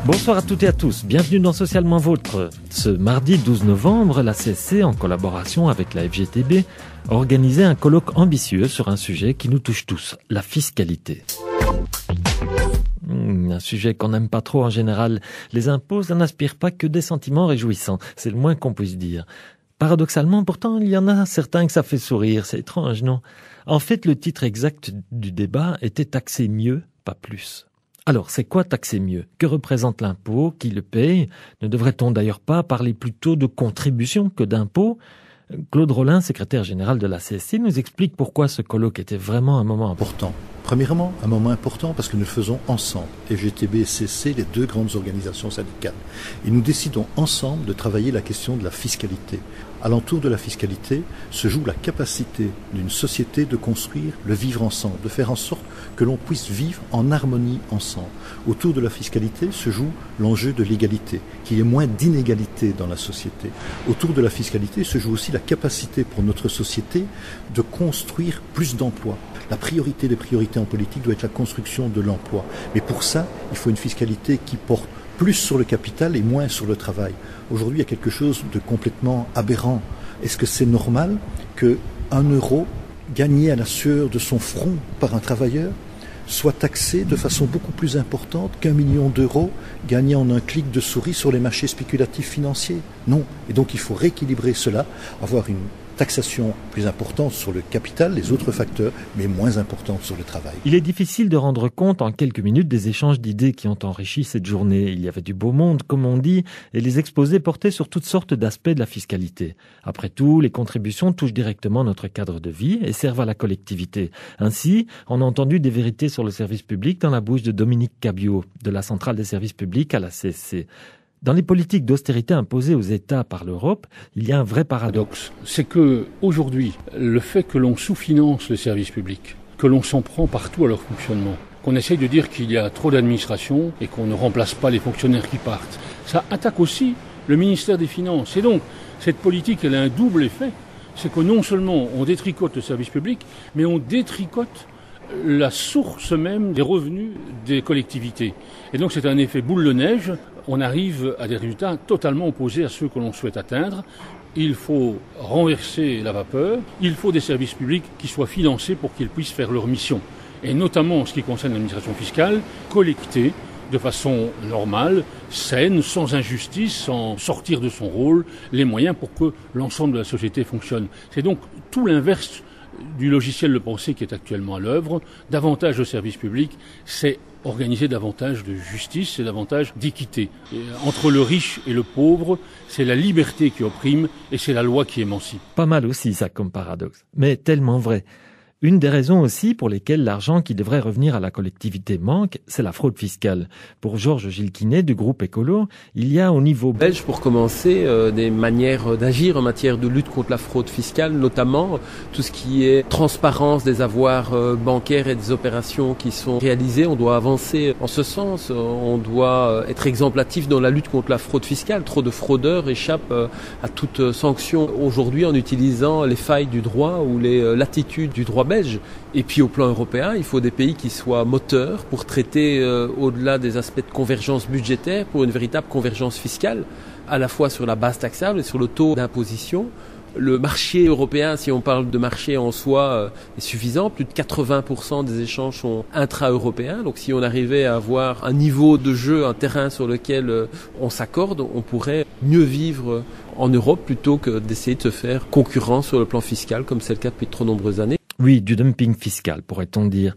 Bonsoir à toutes et à tous, bienvenue dans Socialement Vôtre. Ce mardi 12 novembre, la CSC, en collaboration avec la FGTB, a organisé un colloque ambitieux sur un sujet qui nous touche tous, la fiscalité. Un sujet qu'on n'aime pas trop en général. Les impôts, ça n'inspire pas que des sentiments réjouissants, c'est le moins qu'on puisse dire. Paradoxalement, pourtant, il y en a certains que ça fait sourire, c'est étrange, non? En fait, le titre exact du débat était « Taxer mieux, pas plus ». Alors, c'est quoi taxer mieux? Que représente l'impôt? Qui le paye? Ne devrait-on d'ailleurs pas parler plutôt de contribution que d'impôt? Claude Rollin, secrétaire général de la CSC, nous explique pourquoi ce colloque était vraiment un moment important. Premièrement, un moment important parce que nous le faisons ensemble, FGTB et CSC, les deux grandes organisations syndicales. Et nous décidons ensemble de travailler la question de la fiscalité. Alentour de la fiscalité se joue la capacité d'une société de construire le vivre ensemble, de faire en sorte que l'on puisse vivre en harmonie ensemble. Autour de la fiscalité se joue l'enjeu de l'égalité, qu'il y ait moins d'inégalité dans la société. Autour de la fiscalité se joue aussi la capacité pour notre société de construire plus d'emplois. La priorité des priorités en politique doit être la construction de l'emploi. Mais pour ça, il faut une fiscalité qui porte plus sur le capital et moins sur le travail. Aujourd'hui, il y a quelque chose de complètement aberrant. Est-ce que c'est normal que 1 euro gagné à la sueur de son front par un travailleur soit taxé de façon beaucoup plus importante qu'1 million d'euros gagnés en un clic de souris sur les marchés spéculatifs financiers? Non. Et donc il faut rééquilibrer cela, avoir une taxation plus importante sur le capital, les autres facteurs, mais moins importante sur le travail. Il est difficile de rendre compte en quelques minutes des échanges d'idées qui ont enrichi cette journée. Il y avait du beau monde, comme on dit, et les exposés portaient sur toutes sortes d'aspects de la fiscalité. Après tout, les contributions touchent directement notre cadre de vie et servent à la collectivité. Ainsi, on a entendu des vérités sur le service public dans la bouche de Dominique Cabiot, de la Centrale des services publics à la CSC. Dans les politiques d'austérité imposées aux États par l'Europe, il y a un vrai paradoxe. C'est que aujourd'hui, le fait que l'on sous-finance le service public, que l'on s'en prend partout à leur fonctionnement, qu'on essaye de dire qu'il y a trop d'administration et qu'on ne remplace pas les fonctionnaires qui partent, ça attaque aussi le ministère des Finances. Et donc, cette politique, elle a un double effet. C'est que non seulement on détricote le service public, mais on détricote la source même des revenus des collectivités. Et donc c'est un effet boule de neige. On arrive à des résultats totalement opposés à ceux que l'on souhaite atteindre. Il faut renverser la vapeur. Il faut des services publics qui soient financés pour qu'ils puissent faire leur mission. Et notamment en ce qui concerne l'administration fiscale, collecter de façon normale, saine, sans injustice, sans sortir de son rôle, les moyens pour que l'ensemble de la société fonctionne. C'est donc tout l'inverse du logiciel de pensée qui est actuellement à l'œuvre. Davantage de services publics, c'est organiser davantage de justice, c'est davantage d'équité. Entre le riche et le pauvre, c'est la liberté qui opprime et c'est la loi qui émancipe. Pas mal aussi ça comme paradoxe, mais tellement vrai. Une des raisons aussi pour lesquelles l'argent qui devrait revenir à la collectivité manque, c'est la fraude fiscale. Pour Georges Gilquinet du groupe Écolo, il y a au niveau belge, pour commencer, des manières d'agir en matière de lutte contre la fraude fiscale, notamment tout ce qui est transparence des avoirs bancaires et des opérations qui sont réalisées. On doit avancer en ce sens, on doit être exemplatif dans la lutte contre la fraude fiscale. Trop de fraudeurs échappent à toute sanction aujourd'hui en utilisant les failles du droit ou les latitudes du droit belge. Et puis au plan européen, il faut des pays qui soient moteurs pour traiter au-delà des aspects de convergence budgétaire, pour une véritable convergence fiscale, à la fois sur la base taxable et sur le taux d'imposition. Le marché européen, si on parle de marché en soi, est suffisant. Plus de 80% des échanges sont intra-européens. Donc si on arrivait à avoir un niveau de jeu, un terrain sur lequel on s'accorde, on pourrait mieux vivre en Europe plutôt que d'essayer de se faire concurrence sur le plan fiscal, comme c'est le cas depuis de trop nombreuses années. Oui, du dumping fiscal, pourrait-on dire.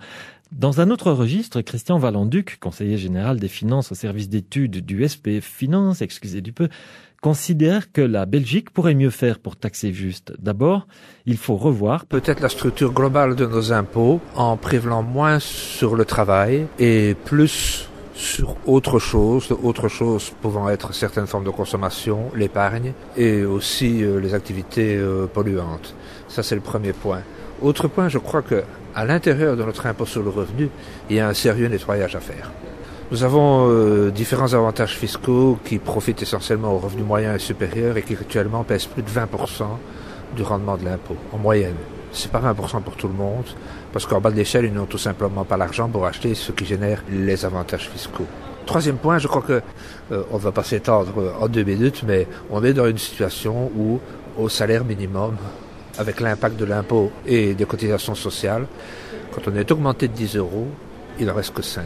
Dans un autre registre, Christian Vallanduc, conseiller général des finances au service d'études du SPF Finance, excusez du peu, considère que la Belgique pourrait mieux faire pour taxer juste. D'abord, il faut revoir peut-être la structure globale de nos impôts en prévalant moins sur le travail et plus sur autre chose pouvant être certaines formes de consommation, l'épargne et aussi les activités polluantes. Ça, c'est le premier point. Autre point, je crois que à l'intérieur de notre impôt sur le revenu, il y a un sérieux nettoyage à faire. Nous avons différents avantages fiscaux qui profitent essentiellement aux revenus moyens et supérieurs et qui actuellement pèsent plus de 20% du rendement de l'impôt, en moyenne. C'est pas 20% pour tout le monde, parce qu'en bas de l'échelle, ils n'ont tout simplement pas l'argent pour acheter ce qui génère les avantages fiscaux. Troisième point, je crois que on ne va pas s'étendre en 2 minutes, mais on est dans une situation où, au salaire minimum, avec l'impact de l'impôt et des cotisations sociales, quand on est augmenté de 10 €, il n'en reste que 5.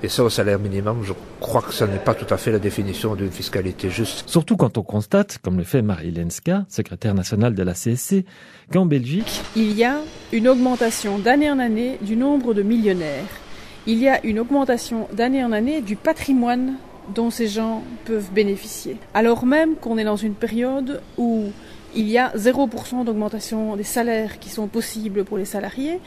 Et ça, au salaire minimum, je crois que ça n'est pas tout à fait la définition d'une fiscalité juste. Surtout quand on constate, comme le fait Marie Lenska, secrétaire nationale de la CSC, qu'en Belgique, il y a une augmentation d'année en année du nombre de millionnaires. Il y a une augmentation d'année en année du patrimoine dont ces gens peuvent bénéficier. Alors même qu'on est dans une période où il y a 0% d'augmentation des salaires qui sont possibles pour les salariés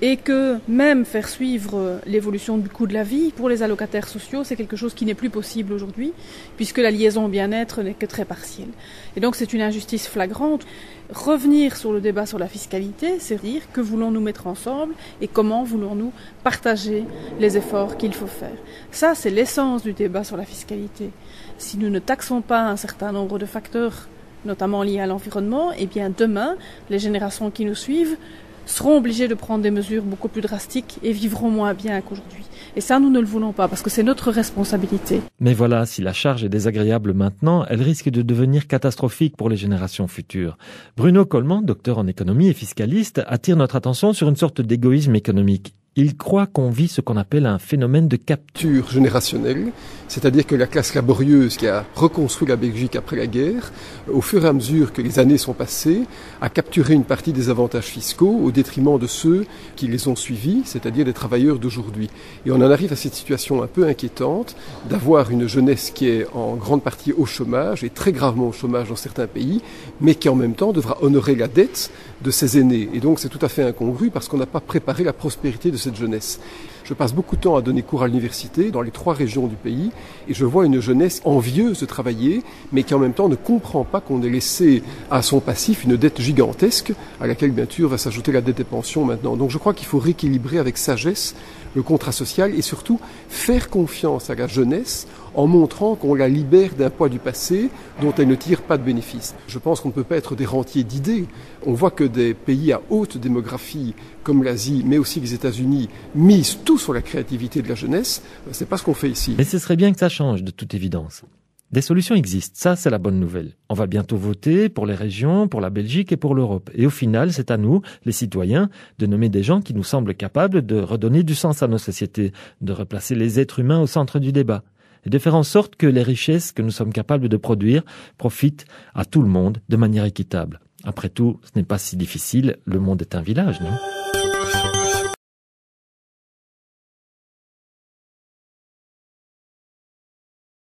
et que même faire suivre l'évolution du coût de la vie pour les allocataires sociaux, c'est quelque chose qui n'est plus possible aujourd'hui puisque la liaison bien-être n'est que très partielle. Et donc c'est une injustice flagrante. Revenir sur le débat sur la fiscalité, c'est dire que voulons-nous mettre ensemble et comment voulons-nous partager les efforts qu'il faut faire. Ça, c'est l'essence du débat sur la fiscalité. Si nous ne taxons pas un certain nombre de facteurs notamment liés à l'environnement, et bien demain, les générations qui nous suivent seront obligées de prendre des mesures beaucoup plus drastiques et vivront moins bien qu'aujourd'hui. Et ça, nous ne le voulons pas, parce que c'est notre responsabilité. Mais voilà, si la charge est désagréable maintenant, elle risque de devenir catastrophique pour les générations futures. Bruno Coleman, docteur en économie et fiscaliste, attire notre attention sur une sorte d'égoïsme économique. Il croit qu'on vit ce qu'on appelle un phénomène de capture générationnelle, c'est-à-dire que la classe laborieuse qui a reconstruit la Belgique après la guerre, au fur et à mesure que les années sont passées, a capturé une partie des avantages fiscaux au détriment de ceux qui les ont suivis, c'est-à-dire des travailleurs d'aujourd'hui. Et on en arrive à cette situation un peu inquiétante d'avoir une jeunesse qui est en grande partie au chômage, et très gravement au chômage dans certains pays, mais qui en même temps devra honorer la dette de ses aînés. Et donc c'est tout à fait incongru parce qu'on n'a pas préparé la prospérité de cette jeunesse. Je passe beaucoup de temps à donner cours à l'université dans les 3 régions du pays et je vois une jeunesse envieuse de travailler mais qui en même temps ne comprend pas qu'on ait laissé à son passif une dette gigantesque à laquelle bien sûr va s'ajouter la dette des pensions maintenant. Donc je crois qu'il faut rééquilibrer avec sagesse le contrat social et surtout faire confiance à la jeunesse en montrant qu'on la libère d'un poids du passé dont elle ne tire pas de bénéfice. Je pense qu'on ne peut pas être des rentiers d'idées. On voit que des pays à haute démographie comme l'Asie, mais aussi les États-Unis, misent tout sur la créativité de la jeunesse. C'est pas ce qu'on fait ici. Mais ce serait bien que ça change, de toute évidence. Des solutions existent, ça c'est la bonne nouvelle. On va bientôt voter pour les régions, pour la Belgique et pour l'Europe. Et au final, c'est à nous, les citoyens, de nommer des gens qui nous semblent capables de redonner du sens à nos sociétés, de replacer les êtres humains au centre du débat, et de faire en sorte que les richesses que nous sommes capables de produire profitent à tout le monde de manière équitable. Après tout, ce n'est pas si difficile, le monde est un village, non ?